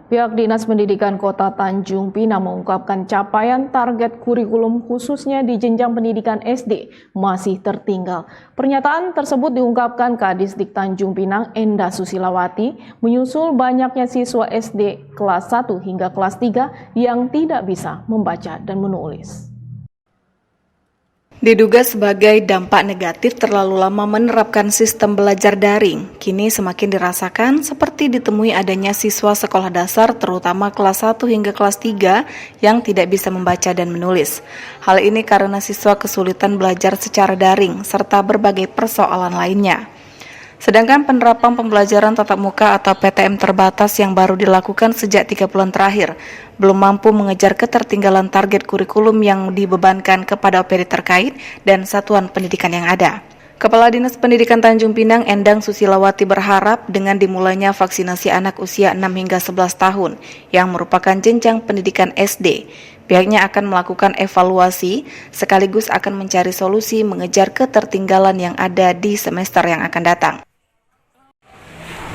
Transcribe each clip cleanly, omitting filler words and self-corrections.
Pihak Dinas Pendidikan Kota Tanjung Pinang mengungkapkan capaian target kurikulum khususnya di jenjang pendidikan SD masih tertinggal. Pernyataan tersebut diungkapkan Kadisdik Tanjung Pinang Endah Susilawati menyusul banyaknya siswa SD kelas 1 hingga kelas 3 yang tidak bisa membaca dan menulis. Diduga sebagai dampak negatif terlalu lama menerapkan sistem belajar daring, kini semakin dirasakan seperti ditemui adanya siswa sekolah dasar terutama kelas 1 hingga kelas 3 yang tidak bisa membaca dan menulis. Hal ini karena siswa kesulitan belajar secara daring serta berbagai persoalan lainnya. Sedangkan penerapan pembelajaran tatap muka atau PTM terbatas yang baru dilakukan sejak 3 bulan terakhir belum mampu mengejar ketertinggalan target kurikulum yang dibebankan kepada OPD terkait dan satuan pendidikan yang ada. Kepala Dinas Pendidikan Tanjung Pinang Endang Susilawati berharap dengan dimulainya vaksinasi anak usia 6 hingga 11 tahun yang merupakan jenjang pendidikan SD, pihaknya akan melakukan evaluasi sekaligus akan mencari solusi mengejar ketertinggalan yang ada di semester yang akan datang.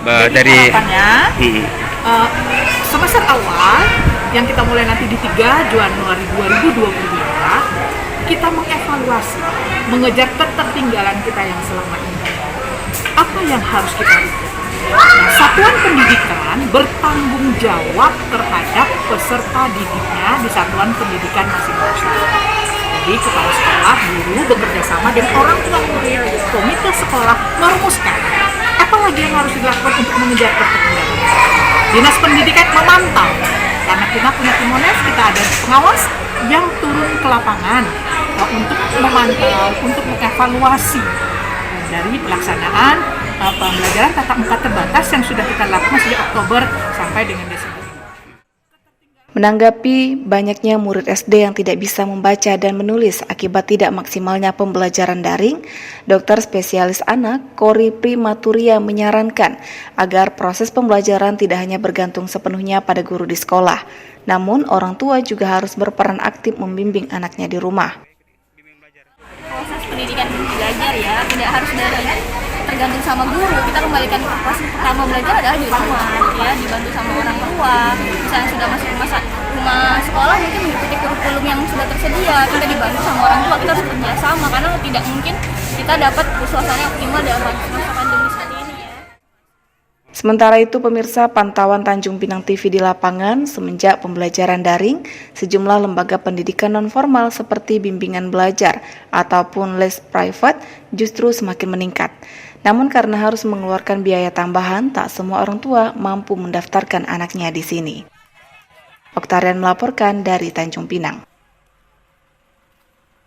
Jadi harapannya semester awal yang kita mulai nanti di 3 Januari 2022 kita mengevaluasi, mengejar ketertinggalan kita yang selama ini. Apa yang harus kita lakukan? Nah, satuan pendidikan bertanggung jawab terhadap peserta didiknya di satuan pendidikan masing-masing. Jadi kepala sekolah, guru bekerja sama dengan orang tua murid, komite sekolah merumuskan apa lagi yang harus dilakukan untuk mengejar ketertinggalan. Dinas Pendidikan memantau, karena kita punya Timones, kita ada pengawas yang turun ke lapangan untuk memantau, untuk mengevaluasi dari pelaksanaan pembelajaran tatap muka terbatas yang sudah kita lakukan sejak Oktober sampai dengan Desember. Menanggapi banyaknya murid SD yang tidak bisa membaca dan menulis akibat tidak maksimalnya pembelajaran daring, dokter spesialis anak Kori Primaturia menyarankan agar proses pembelajaran tidak hanya bergantung sepenuhnya pada guru di sekolah, namun orang tua juga harus berperan aktif membimbing anaknya di rumah. Proses pendidikan belajar ya, tidak harus dari tergantung sama guru. Kita kembalikan proses pertama belajar adalah di rumah, ya, dibantu sama orang tua. Misalnya sudah masuk rumah sekolah mungkin mengikuti kurikulum yang sudah tersedia, kita dibantu sama orang tua. Kita harus bekerja sama karena tidak mungkin kita dapat suasana yang optimal dalam masa pandemi saat ini ya. Sementara itu pemirsa, pantauan Tanjung Pinang TV di lapangan semenjak pembelajaran daring, sejumlah lembaga pendidikan non-formal seperti bimbingan belajar ataupun les private justru semakin meningkat. Namun karena harus mengeluarkan biaya tambahan, tak semua orang tua mampu mendaftarkan anaknya di sini. Oktarian melaporkan dari Tanjung Pinang.